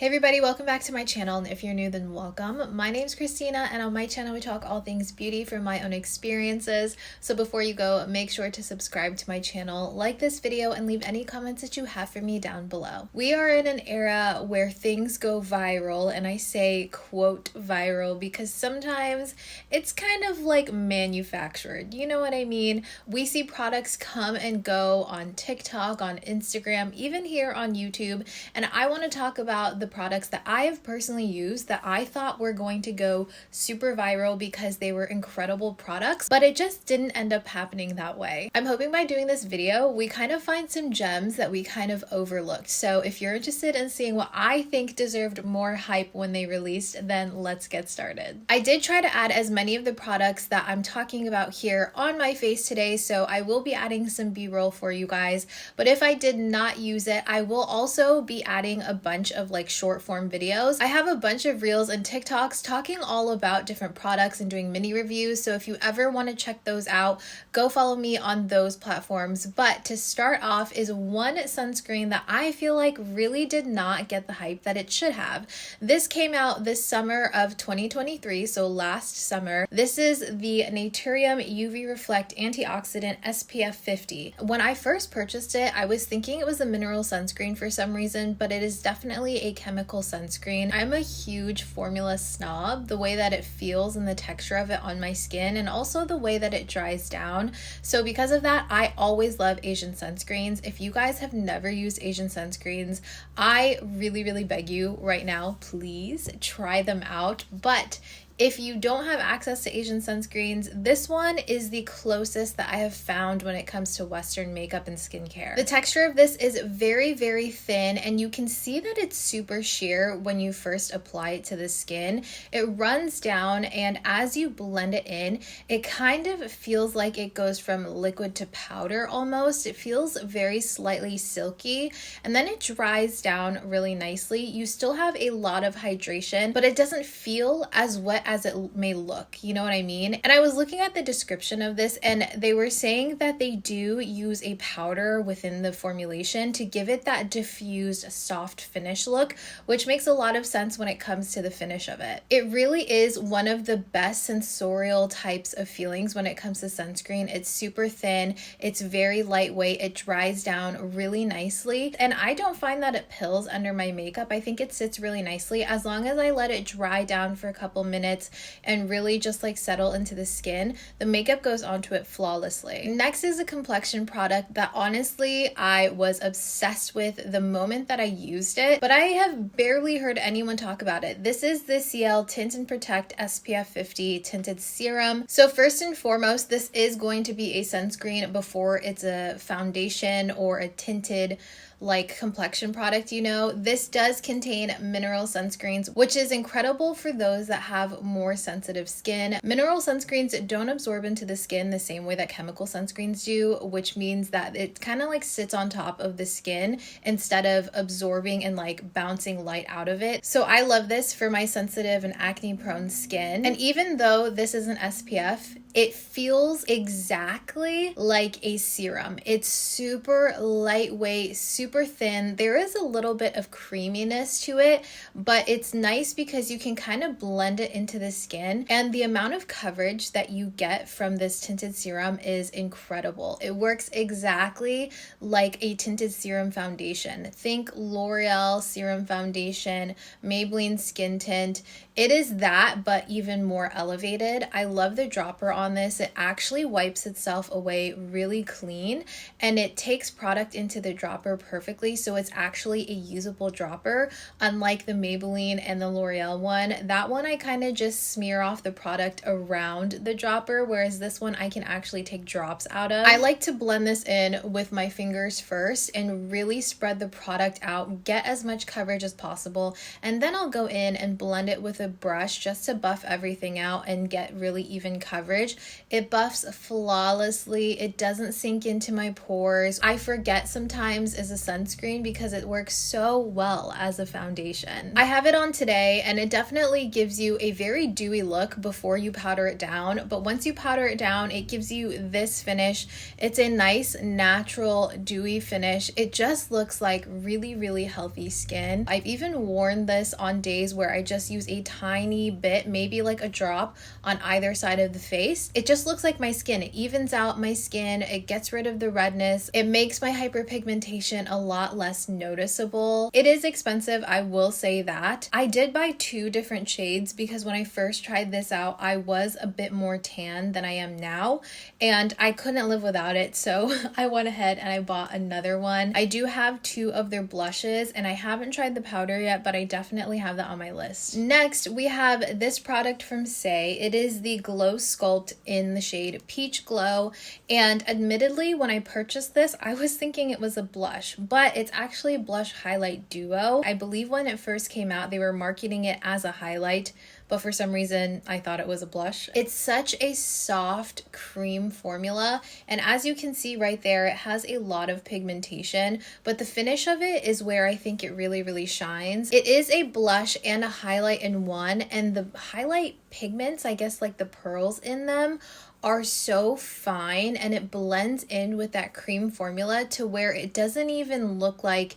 Hey everybody, welcome back to my channel, and if you're new then welcome. My name's Kristina, and on my channel we talk all things beauty from my own experiences. So before you go, make sure to subscribe to my channel, like this video, and leave any comments that you have for me down below. We are in an era where things go viral, and I say quote viral because sometimes it's kind of like manufactured, you know what I mean? We see products come and go on TikTok, on Instagram, even here on YouTube, and I want to talk about the products that I have personally used that I thought were going to go super viral because they were incredible products, but it just didn't end up happening that way. I'm hoping by doing this video, we kind of find some gems that we kind of overlooked. So if you're interested in seeing what I think deserved more hype when they released, then let's get started. I did try to add as many of the products that I'm talking about here on my face today, so I will be adding some B-roll for you guys, but if I did not use it, I will also be adding a bunch of like short form videos. I have a bunch of reels and TikToks talking all about different products and doing mini reviews, so if you ever want to check those out, go follow me on those platforms. But to start off is one sunscreen that I feel like really did not get the hype that it should have. This came out this summer of 2023, so last summer. This is the Naturium UV Reflect Antioxidant SPF 50. When I first purchased it, I was thinking it was a mineral sunscreen for some reason, but it is definitely a chemical sunscreen. I'm a huge formula snob, the way that it feels and the texture of it on my skin, and also the way that it dries down. So because of that, I always love Asian sunscreens. If you guys have never used Asian sunscreens, I really beg you right now, please try them out. But if you don't have access to Asian sunscreens, this one is the closest that I have found when it comes to Western makeup and skincare. The texture of this is very thin, and you can see that it's super sheer when you first apply it to the skin. It runs down, and as you blend it in, it kind of feels like it goes from liquid to powder almost. It feels very slightly silky, and then it dries down really nicely. You still have a lot of hydration, but it doesn't feel as wet as it may look, you know what I mean? And I was looking at the description of this, and they were saying that they do use a powder within the formulation to give it that diffused soft finish look, which makes a lot of sense when it comes to the finish of it. It really is one of the best sensorial types of feelings when it comes to sunscreen. It's super thin, it's very lightweight, it dries down really nicely, and I don't find that it pills under my makeup. I think it sits really nicely as long as I let it dry down for a couple minutes and really just like settle into the skin. The makeup goes onto it flawlessly. Next is a complexion product that honestly I was obsessed with the moment that I used it, but I have barely heard anyone talk about it. This is the Ciele Tint and Protect SPF 50 Tinted Serum. So first and foremost, this is going to be a sunscreen before it's a foundation or a tinted like complexion product, you know. This does contain mineral sunscreens, which is incredible for those that have more sensitive skin. Mineral sunscreens don't absorb into the skin the same way that chemical sunscreens do, which means that it kind of like sits on top of the skin instead of absorbing and like bouncing light out of it. So I love this for my sensitive and acne prone skin. And even though this is an SPF, it feels exactly like a serum. It's super lightweight, super thin. There is a little bit of creaminess to it, but it's nice because you can kind of blend it into the skin, and the amount of coverage that you get from this tinted serum is incredible. It works exactly like a tinted serum foundation. Think L'Oreal serum foundation, Maybelline skin tint. It is that, but even more elevated. I love the dropper on this. It actually wipes itself away really clean, and it takes product into the dropper perfectly, so it's actually a usable dropper, unlike the Maybelline and the L'Oreal one. That one I kind of just smear off the product around the dropper, whereas this one I can actually take drops out of. I like to blend this in with my fingers first and really spread the product out, get as much coverage as possible, and then I'll go in and blend it with a brush just to buff everything out and get really even coverage. coverage. It buffs flawlessly. It doesn't sink into my pores. I forget sometimes as a sunscreen because it works so well as a foundation. I have it on today and it definitely gives you a very dewy look before you powder it down, but once you powder it down, it gives you this finish. It's a nice natural dewy finish. It just looks like really healthy skin. I've even worn this on days where I just use a tiny bit, maybe like a drop on either side of the face. It just looks like my skin. It evens out my skin. It gets rid of the redness. It makes my hyperpigmentation a lot less noticeable. It is expensive, I will say that. I did buy 2 different shades because when I first tried this out, I was a bit more tan than I am now and I couldn't live without it, so I went ahead and I bought another one. I do have 2 of their blushes and I haven't tried the powder yet, but I definitely have that on my list. Next, we have this product from Saie. It is the Glow Sculpt in the shade Peach Glow, and admittedly, when I purchased this, I was thinking it was a blush, but it's actually a blush highlight duo. I believe when it first came out, they were marketing it as a highlight, but for some reason I thought it was a blush. It's such a soft cream formula, and as you can see right there, it has a lot of pigmentation, but the finish of it is where I think it really shines. It is a blush and a highlight in one, and the highlight pigments, I guess like the pearls in them, are so fine and it blends in with that cream formula to where it doesn't even look like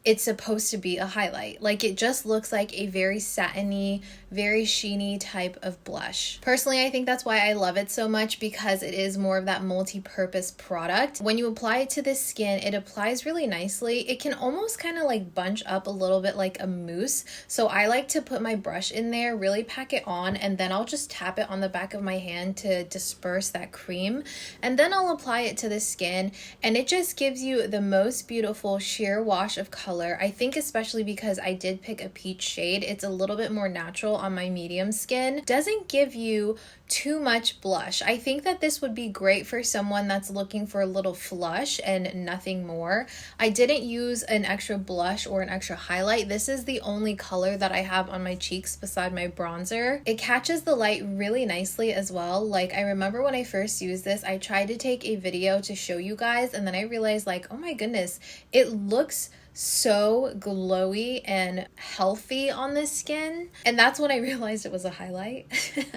it's supposed to be a highlight. Like, it just looks like a very satiny, very sheeny type of blush. Personally, I think that's why I love it so much, because it is more of that multi-purpose product. When you apply it to the skin, it applies really nicely. It can almost kind of like bunch up a little bit like a mousse. So I like to put my brush in there, really pack it on, and then I'll just tap it on the back of my hand to disperse that cream. And then I'll apply it to the skin, and it just gives you the most beautiful sheer wash of color. I think especially because I did pick a peach shade, it's a little bit more natural on my medium skin. Doesn't give you too much blush. I think that this would be great for someone that's looking for a little flush and nothing more. I didn't use an extra blush or an extra highlight. This is the only color that I have on my cheeks beside my bronzer. It catches the light really nicely as well. Like, I remember when I first used this, I tried to take a video to show you guys, and then I realized, like, oh my goodness, it looks so glowy and healthy on the skin, and that's when I realized it was a highlight.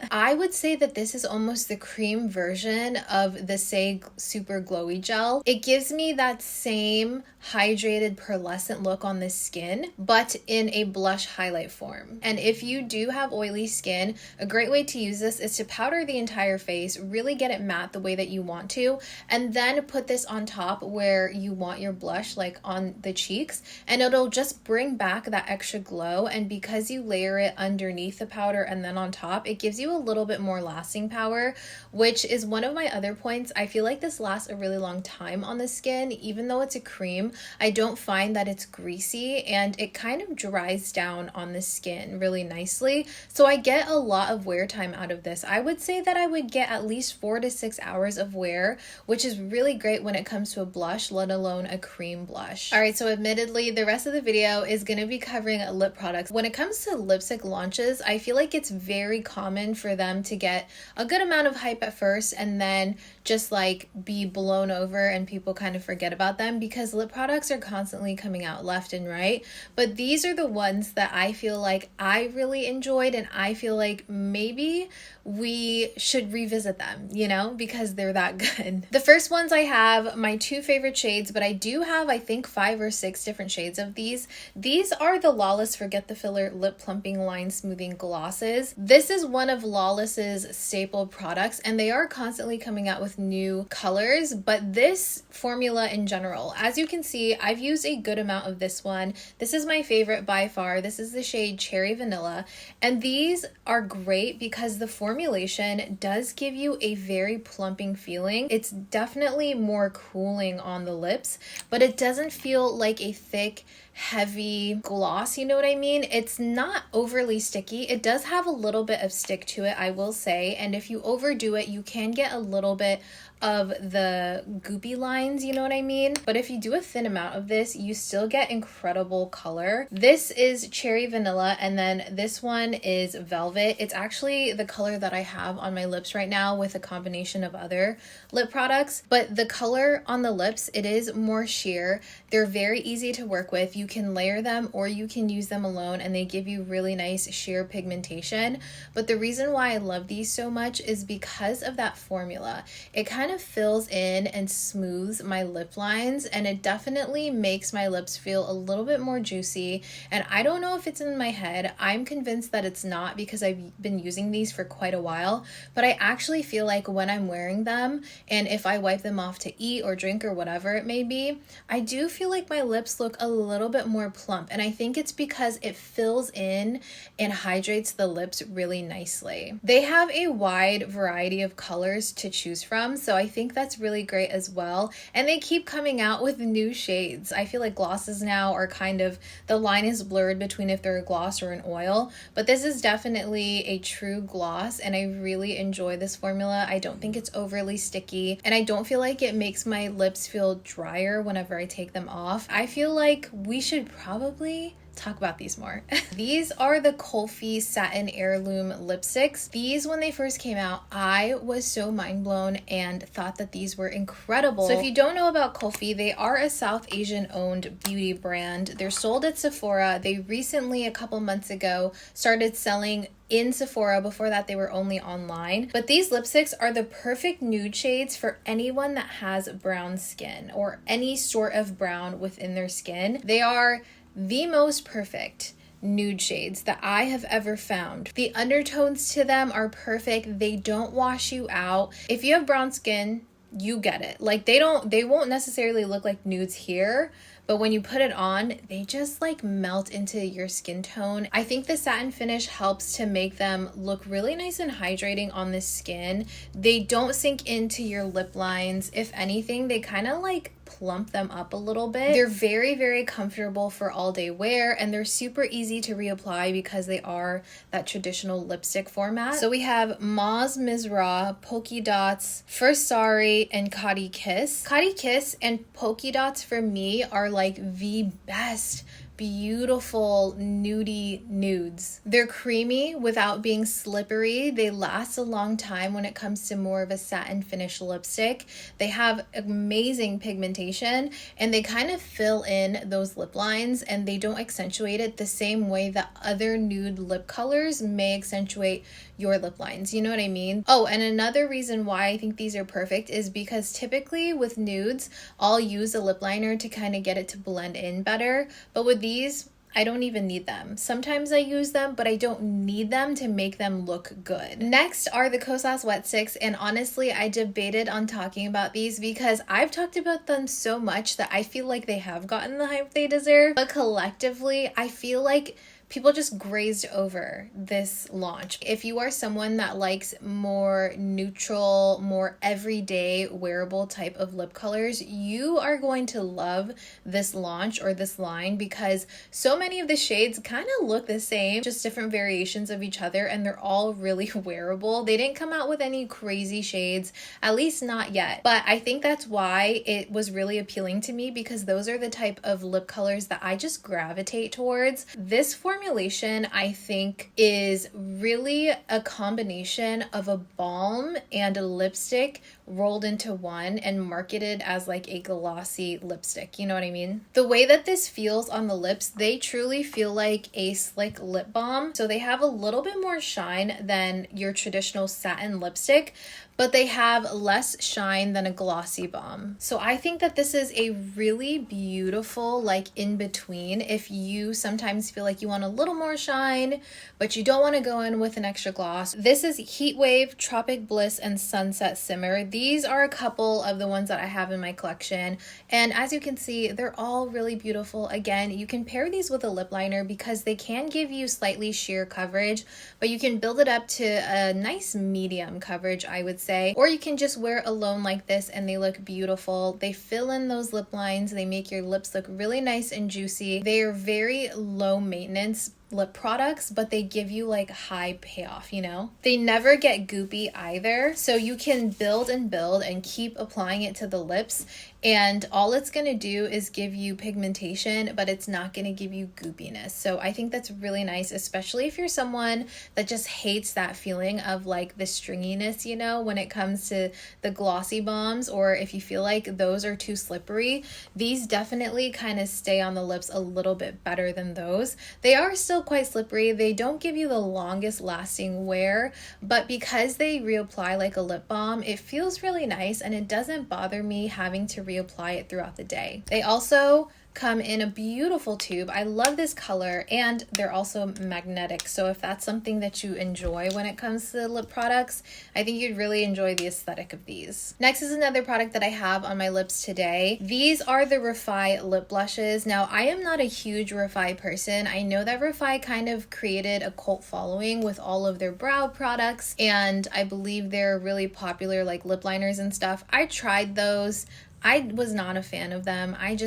I would say that this is almost the cream version of the Saie Super Glowy Gel. It gives me that same hydrated pearlescent look on the skin, but in a blush highlight form. And if you do have oily skin, a great way to use this is to powder the entire face, really get it matte the way that you want to, and then put this on top where you want your blush, like on the cheeks, and it'll just bring back that extra glow. And because you layer it underneath the powder and then on top, it gives you a little bit more lasting power, which is one of my other points. I feel like this lasts a really long time on the skin. Even though it's a cream, I don't find that it's greasy, and it kind of dries down on the skin really nicely. So I get a lot of wear time out of this. I would say that I would get at least 4 to 6 hours of wear, which is really great when it comes to a blush, let alone a cream blush. All right, so admittedly, the rest of the video is going to be covering lip products. When it comes to lipstick launches, I feel like it's very common for them to get a good amount of hype at first and then just like be blown over and people kind of forget about them, because lip products are constantly coming out left and right. But these are the ones that I feel like I really enjoyed, and I feel like maybe we should revisit them, you know, because they're that good. The first ones I have my 2 favorite shades, but I do have, I think, 5 or 6 different shades of these. These are the LAWLESS Forget the Filler Lip Plumping Line Smoothing Glosses. This is one of LAWLESS's staple products, and they are constantly coming out with new colors, but this formula in general, as you can see, I've used a good amount of this one. This is my favorite by far. This is the shade Cherry Vanilla, and these are great because the formulation does give you a very plumping feeling. It's definitely more cooling on the lips, but it doesn't feel like a thick, heavy gloss, you know what I mean? It's not overly sticky. It does have a little bit of stick to it, I will say, and if you overdo it, you can get a little bit of the goopy lines, you know what I mean? But if you do a thin amount of this, you still get incredible color. This is Cherry Vanilla, and then this one is Velvet. It's actually the color that I have on my lips right now with a combination of other lip products, but the color on the lips, it is more sheer. They're very easy to work with. You can layer them or you can use them alone, and they give you really nice sheer pigmentation. But the reason why I love these so much is because of that formula. It kind of fills in and smooths my lip lines, and it definitely makes my lips feel a little bit more juicy. And I don't know if it's in my head. I'm convinced that it's not because I've been using these for quite a while, but I actually feel like when I'm wearing them and if I wipe them off to eat or drink or whatever it may be, I do feel like my lips look a little bit more plump. And I think it's because it fills in and hydrates the lips really nicely. They have a wide variety of colors to choose from, so I think that's really great as well. And they keep coming out with new shades. I feel like glosses now are kind of, the line is blurred between if they're a gloss or an oil, but this is definitely a true gloss, and I really enjoy this formula. I don't think it's overly sticky, and I don't feel like it makes my lips feel drier whenever I take them off. I feel like we should probably talk about these more. These are the Kulfi Satin Heirloom lipsticks. These, when they first came out, I was so mind blown and thought that these were incredible. So if you don't know about Kulfi, they are a South Asian owned beauty brand. They're sold at Sephora. They recently, a couple months ago, started selling in Sephora. Before that, they were only online. But these lipsticks are the perfect nude shades for anyone that has brown skin or any sort of brown within their skin. They are the most perfect nude shades that I have ever found. The undertones to them are perfect. They don't wash you out. If you have brown skin, you get it. Like they won't necessarily look like nudes here, but when you put it on, they just like melt into your skin tone. I think the satin finish helps to make them look really nice and hydrating on the skin. They don't sink into your lip lines. If anything, they kind of like plump them up a little bit. They're very, very comfortable for all day wear, and they're super easy to reapply because they are that traditional lipstick format. So we have Maz Mizra, Polka Dots, First Sorry, and Kati Kiss. Kati Kiss and Polka Dots for me are like the best beautiful nudie nudes. They're creamy without being slippery. They last a long time when it comes to more of a satin finish lipstick. They have amazing pigmentation, and they kind of fill in those lip lines, and they don't accentuate it the same way that other nude lip colors may accentuate your lip lines. You know what I mean? Oh, and another reason why I think these are perfect is because typically with nudes, I'll use a lip liner to kind of get it to blend in better. But with these, I don't even need them. Sometimes I use them, but I don't need them to make them look good. Next are the Kosas wet sticks, and honestly, I debated on talking about these because I've talked about them so much that I feel like they have gotten the hype they deserve. But collectively, I feel like people just grazed over this launch. If you are someone that likes more neutral, more everyday wearable type of lip colors, you are going to love this launch or this line because so many of the shades kind of look the same, just different variations of each other, and they're all really wearable. They didn't come out with any crazy shades, at least not yet. But I think that's why it was really appealing to me, because those are the type of lip colors that I just gravitate towards. This formulation, I think, is really a combination of a balm and a lipstick rolled into one and marketed as like a glossy lipstick. You know what I mean? The way that this feels on the lips, they truly feel like a slick lip balm. So they have a little bit more shine than your traditional satin lipstick, but they have less shine than a glossy balm. So I think that this is a really beautiful like in between. If you sometimes feel like you want a little more shine, but you don't want to go in with an extra gloss. This is Heat Wave, Tropic Bliss, and Sunset Simmer. These are a couple of the ones that I have in my collection. And as you can see, they're all really beautiful. Again, you can pair these with a lip liner because they can give you slightly sheer coverage, but you can build it up to a nice medium coverage, I would say. Or you can just wear it alone like this and they look beautiful. They fill in those lip lines. They make your lips look really nice and juicy. They are very low maintenance lip products, but they give you like high payoff, you know? They never get goopy either, so you can build and build and keep applying it to the lips, and all it's gonna do is give you pigmentation, but it's not gonna give you goopiness. So I think that's really nice, especially if you're someone that just hates that feeling of like the stringiness, you know, when it comes to the glossy bombs, or if you feel like those are too slippery. These definitely kind of stay on the lips a little bit better than those. They are still quite slippery. They don't give you the longest lasting wear, but because they reapply like a lip balm, it feels really nice and it doesn't bother me having to reapply it throughout the day. They also come in a beautiful tube. I love this color, and they're also magnetic, so if that's something that you enjoy when it comes to lip products, I think you'd really enjoy the aesthetic of these. Next is another product that I have on my lips today. These are the REFY Lip Blushes. Now, I am not a huge REFY person. I know that REFY kind of created a cult following with all of their brow products, and I believe they're really popular like lip liners and stuff. I tried those. I was not a fan of them. I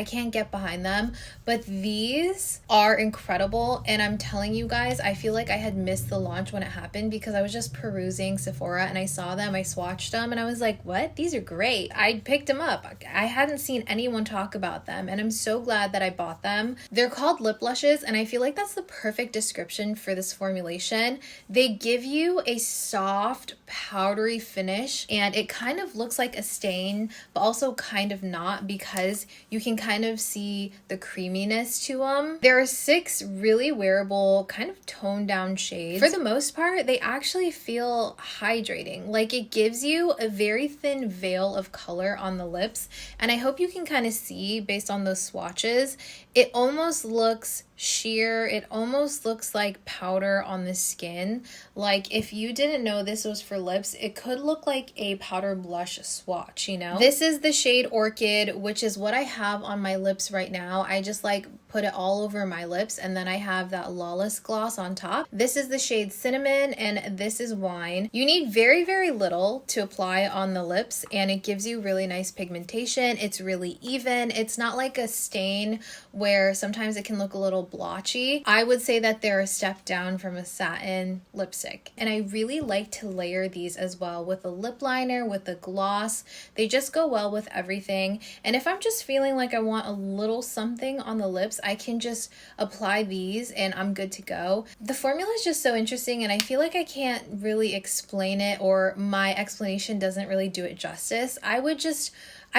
can't get behind them, but these are incredible. And I'm telling you guys, I feel like I had missed the launch when it happened because I was just perusing Sephora and I saw them, I swatched them, and I was like, what? These are great. I picked them up. I hadn't seen anyone talk about them, and I'm so glad that I bought them. They're called lip blushes, and I feel like that's the perfect description for this formulation. They give you a soft, powdery finish, and it kind of looks like a stain, but also kind of not, because you can kind of see the creaminess to them. There are 6 really wearable, kind of toned down shades. For the most part, they actually feel hydrating. Like, it gives you a very thin veil of color on the lips, and I hope you can kind of see based on those swatches, it almost looks sheer. It almost looks like powder on the skin. Like, if you didn't know this was for lips, it could look like a powder blush swatch, you know? This is the shade Orchid, which is what I have on my lips right now. I just like put it all over my lips, and then I have that LAWLESS gloss on top. This is the shade Cinnamon, and this is Wine. You need very, very little to apply on the lips, and it gives you really nice pigmentation. It's really even. It's not like a stain where sometimes it can look a little blotchy. I would say that they're a step down from a satin lipstick, and I really like to layer these as well with a lip liner, with a gloss. They just go well with everything, and if I'm just feeling like I want a little something on the lips, I can just apply these and I'm good to go. The formula is just so interesting, and I feel like I can't really explain it, or my explanation doesn't really do it justice. I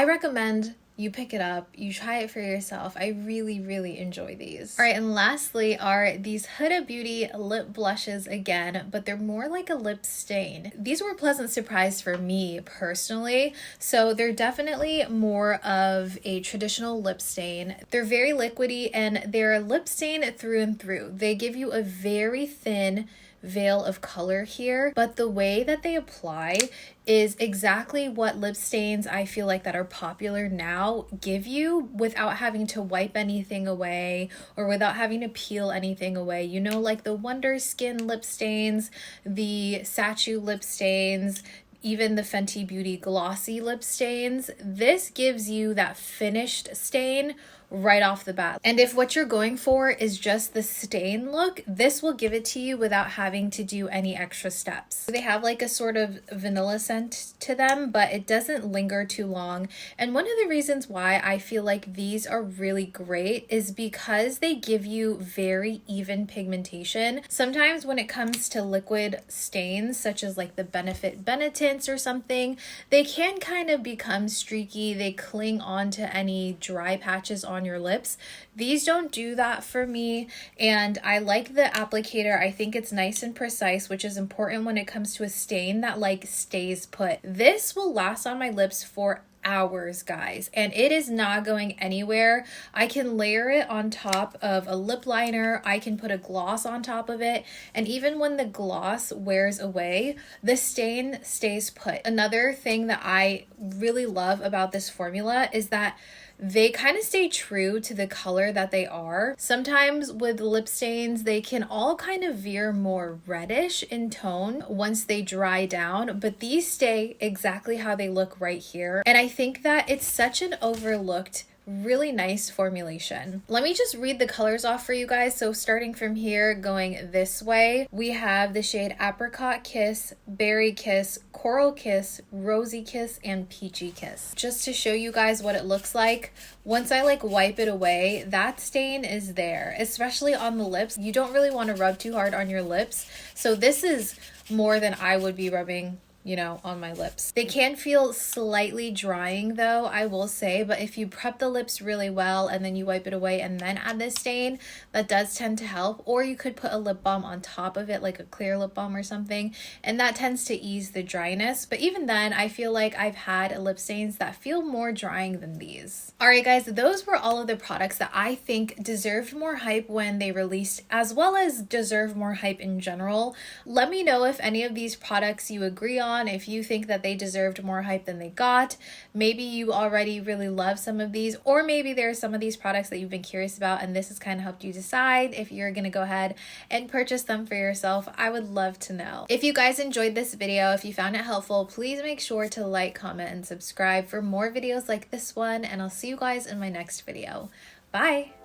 recommend you pick it up, you try it for yourself. I really, really enjoy these. All right, and lastly are these Huda Beauty lip blushes again, but they're more like a lip stain. These were a pleasant surprise for me personally. So they're definitely more of a traditional lip stain. They're very liquidy, and they're a lip stain through and through. They give you a very thin veil of color here, but the way that they apply is exactly what lip stains I feel like that are popular now give you, without having to wipe anything away or without having to peel anything away. You know, like the Wonder Skin lip stains, the Sachu lip stains, even the Fenty Beauty glossy lip stains. This gives you that finished stain right off the bat. And if what you're going for is just the stain look, this will give it to you without having to do any extra steps. They have like a sort of vanilla scent to them, but it doesn't linger too long. And one of the reasons why I feel like these are really great is because they give you very even pigmentation. Sometimes when it comes to liquid stains, such as like the Benefit Benetint's or something, they can kind of become streaky. They cling on to any dry patches on your lips. These don't do that for me, and I like the applicator. I think it's nice and precise, which is important when it comes to a stain that like stays put. This will last on my lips for hours, guys, and it is not going anywhere. I can layer it on top of a lip liner, I can put a gloss on top of it, and even when the gloss wears away, the stain stays put. Another thing that I really love about this formula is that they kind of stay true to the color that they are. Sometimes with lip stains, they can all kind of veer more reddish in tone once they dry down, but these stay exactly how they look right here. And I think that it's such an overlooked really nice formulation. Let me just read the colors off for you guys. So starting from here, going this way, we have the shade Apricot Kiss, Berry Kiss, Coral Kiss, Rosy Kiss, and Peachy Kiss. Just to show you guys what it looks like, once I like wipe it away, that stain is there, especially on the lips. You don't really want to rub too hard on your lips. So this is more than I would be rubbing, you know, on my lips. They can feel slightly drying though, I will say, but if you prep the lips really well and then you wipe it away and then add this stain, that does tend to help. Or you could put a lip balm on top of it, like a clear lip balm or something, and that tends to ease the dryness. But even then, I feel like I've had lip stains that feel more drying than these. All right guys, those were all of the products that I think deserved more hype when they released, as well as deserve more hype in general. Let me know if any of these products you agree on, if you think that they deserved more hype than they got. Maybe you already really love some of these, or maybe there are some of these products that you've been curious about and this has kind of helped you decide if you're gonna go ahead and purchase them for yourself. I would love to know. If you guys enjoyed this video, if you found it helpful, please make sure to like, comment, and subscribe for more videos like this one, and I'll see you guys in my next video. Bye!